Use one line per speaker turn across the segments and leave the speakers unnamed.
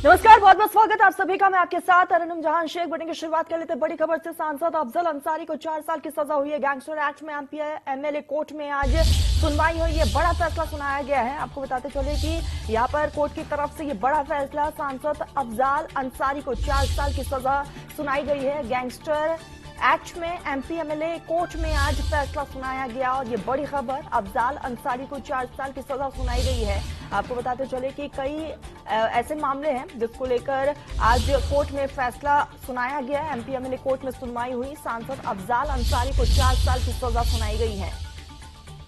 नमस्कार, बहुत बहुत स्वागत आप सभी का। मैं आपके साथ अरुणम जहां शेख। बढ़ने की शुरुआत कर लेते हैं बड़ी खबर से। सांसद अफजल अंसारी को 4 साल की सजा हुई है। गैंगस्टर एक्ट में एमपी एमएलए कोर्ट में आज सुनवाई हुई है। बड़ा फैसला सुनाया गया है। आपको बताते चले कि यहाँ पर कोर्ट की तरफ से ये बड़ा फैसला, सांसद अफजल अंसारी को 4 साल की सजा सुनाई गई है। गैंगस्टर एक्ट में एमपी एमएलए कोर्ट में आज फैसला सुनाया गया और ये बड़ी खबर, अफजल अंसारी को 4 साल की सजा सुनाई गई है। आपको बताते चले कि कई ऐसे मामले हैं जिसको लेकर आज कोर्ट में फैसला सुनाया गया है। एमपी एमएलए कोर्ट में सुनवाई हुई। सांसद अफजल अंसारी को 4 साल की सजा सुनाई गई है।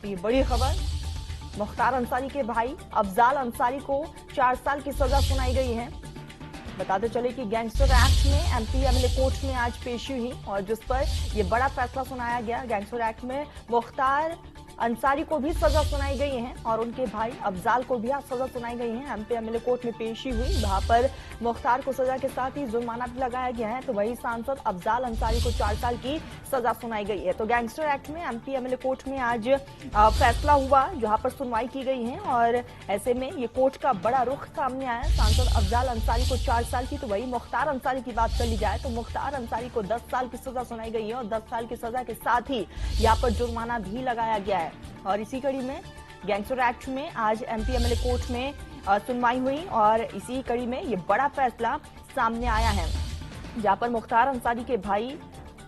तो ये बड़ी खबर, मुख्तार अंसारी के भाई अफजल अंसारी को 4 साल की सजा सुनाई गई है। बताते चले कि गैंगस्टर एक्ट में एमपी एमएलए कोर्ट में आज पेशी हुई और जिस पर यह बड़ा फैसला सुनाया गया। गैंगस्टर एक्ट में मुख्तार अंसारी को भी सजा सुनाई गई है और उनके भाई अफजल को भी आज सजा सुनाई गई है। एमपी एमएलए कोर्ट में पेशी हुई, वहां पर मुख्तार को सजा के साथ ही जुर्माना भी लगाया गया है। तो वही सांसद अफजल अंसारी को 4 साल की सजा सुनाई गई है। तो गैंगस्टर एक्ट में एमपी एमएलए कोर्ट में आज फैसला हुआ, जहां पर सुनवाई की गई है और ऐसे में ये कोर्ट का बड़ा रुख सामने आया। सांसद अफजल अंसारी को 4 साल की, तो वही मुख्तार अंसारी की बात कर ली जाए तो मुख्तार अंसारी को 10 साल की सजा सुनाई गई है और 10 साल की सजा के साथ ही यहाँ पर जुर्माना भी लगाया गया है। और इसी कड़ी में गैंगस्टर एक्ट में आज एमपी एमएलए कोर्ट में सुनवाई हुई और इसी कड़ी में ये बड़ा फैसला सामने आया है, जहां पर मुख्तार अंसारी के भाई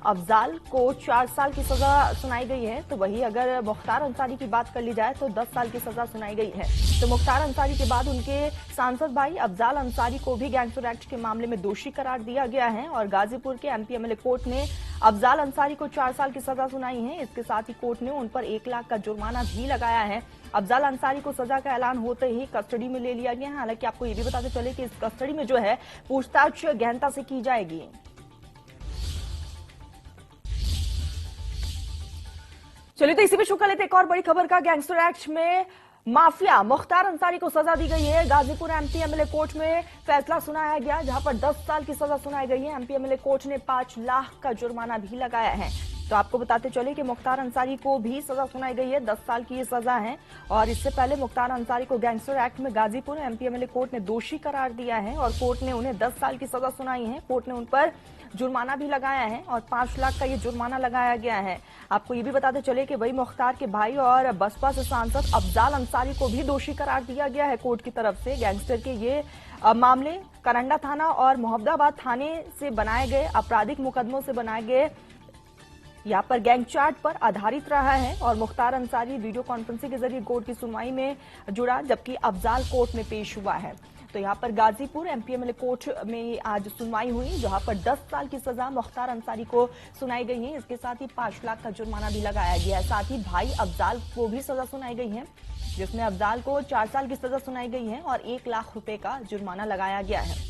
अफजल को 4 साल की सजा सुनाई गई है। तो वही अगर मुख्तार अंसारी की बात कर ली जाए तो 10 साल की सजा सुनाई गई है। तो मुख्तार अंसारी के बाद उनके सांसद भाई अफजल अंसारी को भी गैंगस्टर एक्ट के मामले में दोषी करार दिया गया है और गाजीपुर के एमपी एमएलए कोर्ट ने अफजल अंसारी को 4 साल की सजा सुनाई है। इसके साथ ही कोर्ट ने उन पर 1 लाख का जुर्माना भी लगाया है। अफजल अंसारी को सजा का ऐलान होते ही कस्टडी में ले लिया गया है। हालांकि आपको ये भी बताते चले कि इस कस्टडी में जो है पूछताछ गहनता से की जाएगी। चलिए तो इसी पे शुरू कर लेते एक और बड़ी खबर का। गैंगस्टर एक्ट में माफिया मुख्तार अंसारी को सजा दी गई है। गाजीपुर एमपी एमएलए कोर्ट में फैसला सुनाया गया, जहां पर 10 साल की सजा सुनाई गई है। एमपी एमएलए कोर्ट ने 5 लाख का जुर्माना भी लगाया है। तो आपको बताते चले कि मुख्तार अंसारी को भी सजा सुनाई गई है। 10 साल की ये सजा है और इससे पहले मुख्तार अंसारी को गैंगस्टर एक्ट में गाजीपुर एमपी एमएलए कोर्ट ने दोषी करार दिया है और कोर्ट ने उन्हें 10 साल की सजा सुनाई है। कोर्ट ने उन पर जुर्माना भी लगाया है और 5 लाख का ये जुर्माना लगाया गया है। आपको ये भी बताते चले कि वही मुख्तार के भाई और बसपा से सांसद अफजल अंसारी को भी दोषी करार दिया गया है कोर्ट की तरफ से। गैंगस्टर के ये मामले करंडा थाना और मोहम्मदाबाद थाने से बनाए गए आपराधिक मुकदमों से बनाए गए यहाँ पर गैंग चार्ट पर आधारित रहा है और मुख्तार अंसारी वीडियो कॉन्फ्रेंसिंग के जरिए कोर्ट की सुनवाई में जुड़ा, जबकि अफजल कोर्ट में पेश हुआ है। तो यहाँ पर गाजीपुर एमपी एमएलए कोर्ट में आज सुनवाई हुई, जहां पर 10 साल की सजा मुख्तार अंसारी को सुनाई गई है। इसके साथ ही 5 लाख का जुर्माना भी लगाया गया है। साथ ही भाई अफजल को भी सजा सुनाई गई है, जिसमें अफजल को 4 साल की सजा सुनाई गई है और 1 लाख रुपए का जुर्माना लगाया गया है।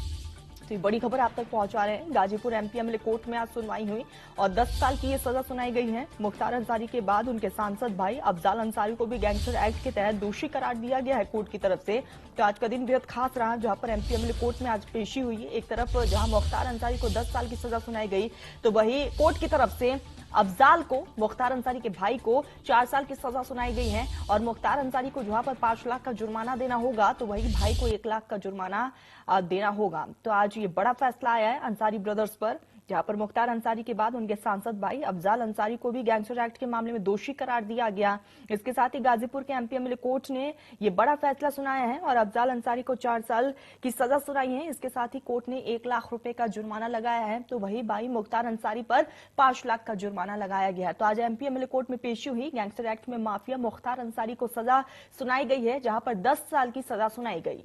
तो ये बड़ी खबर आप तक पहुंचा रहे हैं। गाजीपुर एमपी एमएलए कोर्ट में आज सुनवाई हुई और 10 साल की ये सजा सुनाई गई है। मुख्तार अंसारी के बाद उनके सांसद भाई अफजल अंसारी को भी गैंगस्टर एक्ट के तहत दोषी करार दिया गया है कोर्ट की तरफ से। तो आज का दिन बेहद खास रहा, जहां पर एमपी एमएलए कोर्ट में आज पेशी हुई है। एक तरफ जहां मुख्तार अंसारी को 10 साल की सजा सुनाई गई, तो वही कोर्ट की तरफ से अफजल को, मुख्तार अंसारी के भाई को 4 साल की सजा सुनाई गई है और मुख्तार अंसारी को जहां पर 5 लाख का जुर्माना देना होगा, तो वही भाई को 1 लाख का जुर्माना देना होगा। तो आज ये बड़ा फैसला आया है अंसारी ब्रदर्स पर, जहां पर मुख्तार अंसारी के बाद उनके सांसद भाई अफजल अंसारी को भी गैंगस्टर एक्ट के मामले में दोषी करार दिया गया। इसके साथ ही गाजीपुर के एमपी एमएलए कोर्ट ने ये बड़ा फैसला सुनाया है और अफजल अंसारी को 4 साल की सजा सुनाई है। इसके साथ ही कोर्ट ने 1 लाख रुपए का जुर्माना लगाया है। तो वही भाई मुख्तार अंसारी पर 5 लाख का जुर्माना लगाया गया है। तो आज एमपी एमएलए कोर्ट में पेशी हुई। गैंगस्टर एक्ट में माफिया मुख्तार अंसारी को सजा सुनाई गई है, जहां पर 10 साल की सजा सुनाई गई।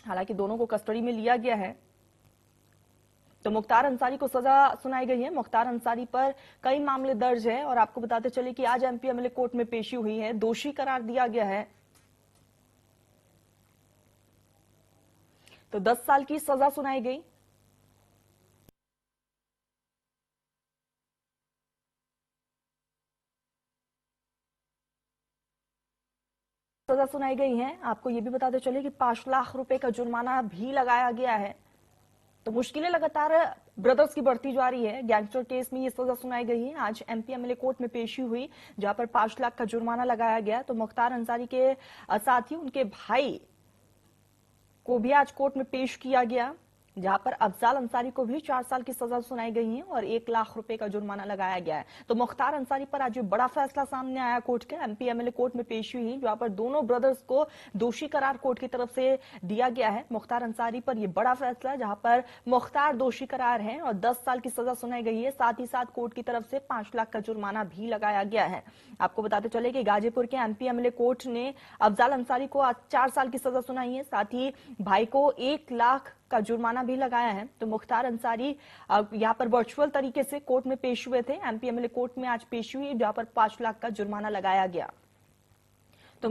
हालांकि दोनों को कस्टडी में लिया गया है। तो मुख्तार अंसारी को सजा सुनाई गई है। मुख्तार अंसारी पर कई मामले दर्ज है और आपको बताते चले कि आज एमपी एमएलए कोर्ट में पेशी हुई है, दोषी करार दिया गया है। तो 10 साल की सजा सुनाई गई। सजा सुनाई गई है। आपको यह भी बताते चले कि 5 लाख रुपए का जुर्माना भी लगाया गया है। तो मुश्किलें लगातार ब्रदर्स की बढ़ती जा रही है। गैंगस्टर केस में ये सजा सुनाई गई है। आज एमपी एमएलए कोर्ट में पेशी हुई, जहां पर 5 लाख का जुर्माना लगाया गया। तो मुख्तार अंसारी के साथ ही उनके भाई को भी आज कोर्ट में पेश किया गया, जहां पर अफजाल अंसारी को भी 4 साल की सजा सुनाई गई है और 1 लाख रुपए का जुर्माना लगाया गया है। तो मुख्तार अंसारी पर आज बड़ा फैसला सामने आया कोर्ट के। एमपी एमएलए कोर्ट में पेश हुई, जहां पर दोनों ब्रदर्स को दोषी करार कोर्ट की तरफ से दिया गया है। मुख्तार अंसारी पर यह बड़ा फैसला, जहां पर मुख्तार दोषी करार है और 10 साल की सजा सुनाई गई है। साथ ही साथ कोर्ट की तरफ से 5 लाख का जुर्माना भी लगाया गया है। आपको बताते चले कि गाजीपुर के एमपी एमएलए कोर्ट ने अफजाल अंसारी को आज 4 साल की सजा सुनाई है, साथ ही भाई को 1 लाख का जुर्माना भी लगाया है। तो मुख्तार अंसारी यहां पर वर्चुअल तरीके से कोर्ट में पेश हुए थे। एमपी एमएलए कोर्ट में आज पेश हुई, जहां पर 5 लाख का जुर्माना लगाया गया। तो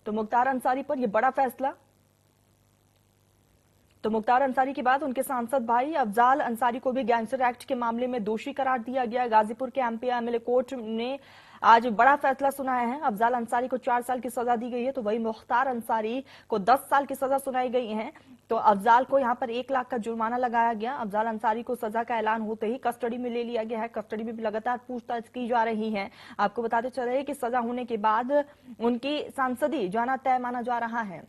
मुख्तार अंसारी पर यह बड़ा फैसला। तो मुख्तार अंसारी के बाद उनके सांसद भाई अफजाल अंसारी को भी गैंगस्टर एक्ट के मामले में दोषी करार दिया गया। गाजीपुर के एमपी एमएलए कोर्ट ने आज बड़ा फैसला सुनाया है। अफजाल अंसारी को 4 साल की सजा दी गई है, तो वही मुख्तार अंसारी को 10 साल की सजा सुनाई गई है। तो अफजाल को यहां पर 1 लाख का जुर्माना लगाया गया। अफजाल अंसारी को सजा का ऐलान होते ही कस्टडी में ले लिया गया है। कस्टडी में भी लगातार पूछताछ की जा रही है। आपको बताते चले कि सजा होने के बाद उनकी सांसदी जाना तय माना जा रहा है।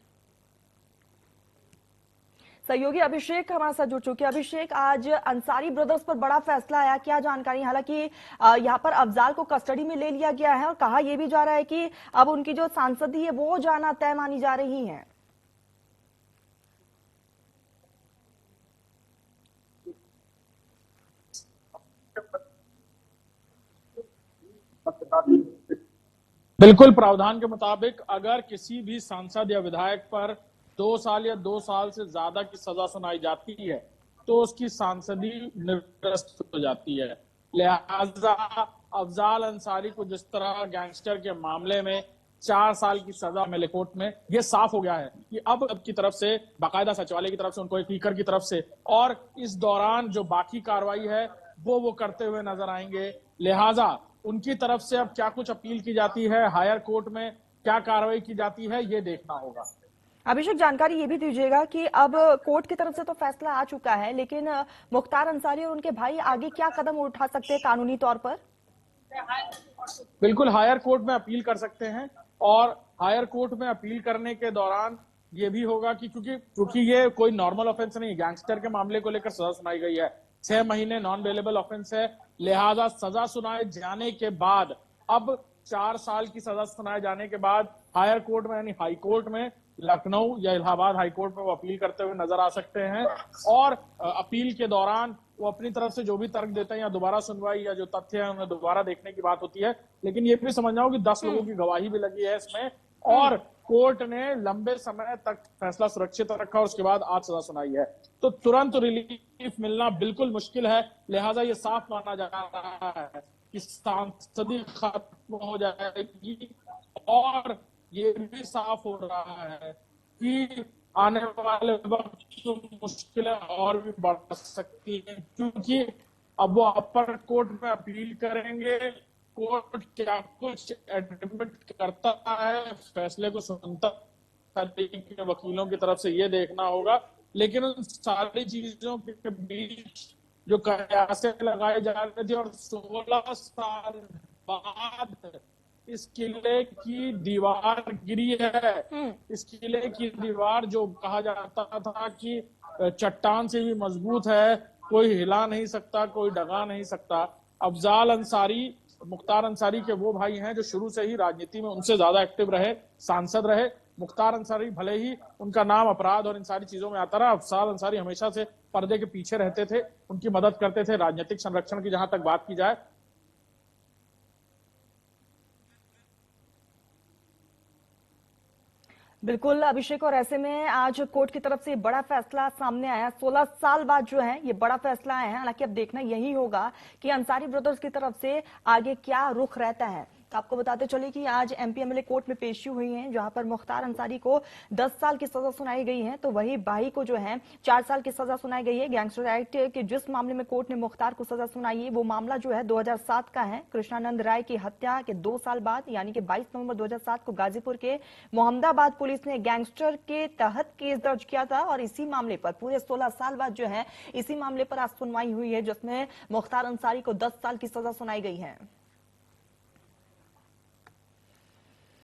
सहयोगी अभिषेक हमारे साथ जुड़ चुके हैं। अभिषेक, आज अंसारी ब्रदर्स पर बड़ा फैसला आया, क्या जानकारी? हालांकि यहाँ पर अफजाल को कस्टडी में ले लिया गया है और कहा यह भी जा रहा है कि अब उनकी जो सांसदी है वो जाना तय मानी जा रही है।
बिल्कुल, प्रावधान के मुताबिक अगर किसी भी सांसद या विधायक पर 2 साल या 2 साल से ज्यादा की सजा सुनाई जाती है तो उसकी सांसदी निरस्त हो जाती है। लिहाजा अफजाल अंसारी को जिस तरह गैंगस्टर के मामले में 4 साल की सजा मिले कोर्ट में, यह साफ हो गया है कि अब की तरफ से बाकायदा सचिवालय की तरफ से उनको, स्पीकर की तरफ से, और इस दौरान जो बाकी कार्रवाई है वो करते हुए नजर आएंगे। लिहाजा उनकी तरफ से अब क्या कुछ अपील की जाती है, हायर कोर्ट में क्या कार्रवाई की जाती है, ये देखना होगा।
अभिषेक, जानकारी ये भी दीजिएगा कि अब कोर्ट की तरफ से तो फैसला आ चुका है, लेकिन मुख्तार अंसारी और उनके भाई आगे क्या कदम उठा सकते हैं कानूनी तौर पर?
बिल्कुल, हायर कोर्ट में अपील कर सकते हैं और हायर कोर्ट में अपील करने के दौरान ये भी होगा कि क्योंकि ये कोई नॉर्मल ऑफेंस नहीं, गैंगस्टर के मामले को लेकर सजा सुनाई गई है, 6 महीने नॉन बेलेबल ऑफेंस है। लिहाजा सजा सुनाए जाने के बाद, अब 4 साल की सजा सुनाए जाने के बाद हायर कोर्ट में यानी हाई कोर्ट में, लखनऊ या इलाहाबाद हाई कोर्ट में वो अपील करते हुए नजर आ सकते हैं। और अपील के दौरान वो अपनी तरफ से जो भी तर्क देते हैं या दोबारा सुनवाई या जो तथ्य है उन्हें दोबारा देखने की बात होती है। लेकिन ये भी समझना हो कि 10 लोगों की गवाही भी लगी है इसमें और कोर्ट ने लंबे समय तक फैसला सुरक्षित रखा और उसके बाद आज सजा सुनाई है, तो तुरंत रिलीफ मिलना बिल्कुल मुश्किल है। लिहाजा ये साफ माना जा रहा है कि सांसदी खत्म हो जाएगी और ये भी साफ हो रहा है कि आने वाले वक्त मुश्किलें और भी बढ़ सकती हैं, क्योंकि अब वो अपर कोर्ट में अपील करेंगे, कोर्ट क्या कुछ एडमिट करता है, फैसले को सुनता के वकीलों की तरफ से ये देखना होगा। लेकिन उन सारी चीजों के बीच जो कयासें लगाई जा रही थी और 16 साल बाद इस किले की दीवार गिरी है, इस किले की दीवार जो कहा जाता था कि चट्टान से भी मजबूत है, कोई हिला नहीं सकता, कोई डगा नहीं सकता। अफजाल अंसारी मुख्तार अंसारी के वो भाई हैं जो शुरू से ही राजनीति में उनसे ज्यादा एक्टिव रहे, सांसद रहे। मुख्तार अंसारी भले ही उनका नाम अपराध और इन सारी चीजों में आता रहा, अफजाल अंसारी हमेशा से पर्दे के पीछे रहते थे, उनकी मदद करते थे राजनीतिक संरक्षण की जहां तक बात की जाए।
बिल्कुल अभिषेक, और ऐसे में आज कोर्ट की तरफ से बड़ा फैसला सामने आया। 16 साल बाद जो है ये बड़ा फैसला आया है। हालांकि अब देखना यही होगा कि अंसारी ब्रदर्स की तरफ से आगे क्या रुख रहता है। तो आपको बताते चले कि आज एमपी एमएलए कोर्ट में पेशी हुई है, जहां पर मुख्तार अंसारी को 10 साल की सजा सुनाई गई है, तो वही भाई को जो है 4 साल की सजा सुनाई गई है। गैंगस्टर एक्ट के जिस मामले में कोर्ट ने मुख्तार को सजा सुनाई है वो मामला जो है 2007 का है। कृष्णानंद राय की हत्या के 2 साल बाद यानी कि 22 नवंबर 2007 को गाजीपुर के मोहम्मदाबाद पुलिस ने गैंगस्टर के तहत केस दर्ज किया था और इसी मामले पर पूरे 16 साल बाद जो है इसी मामले पर आज सुनवाई हुई है, जिसमें मुख्तार अंसारी को 10 साल की सजा सुनाई गई है।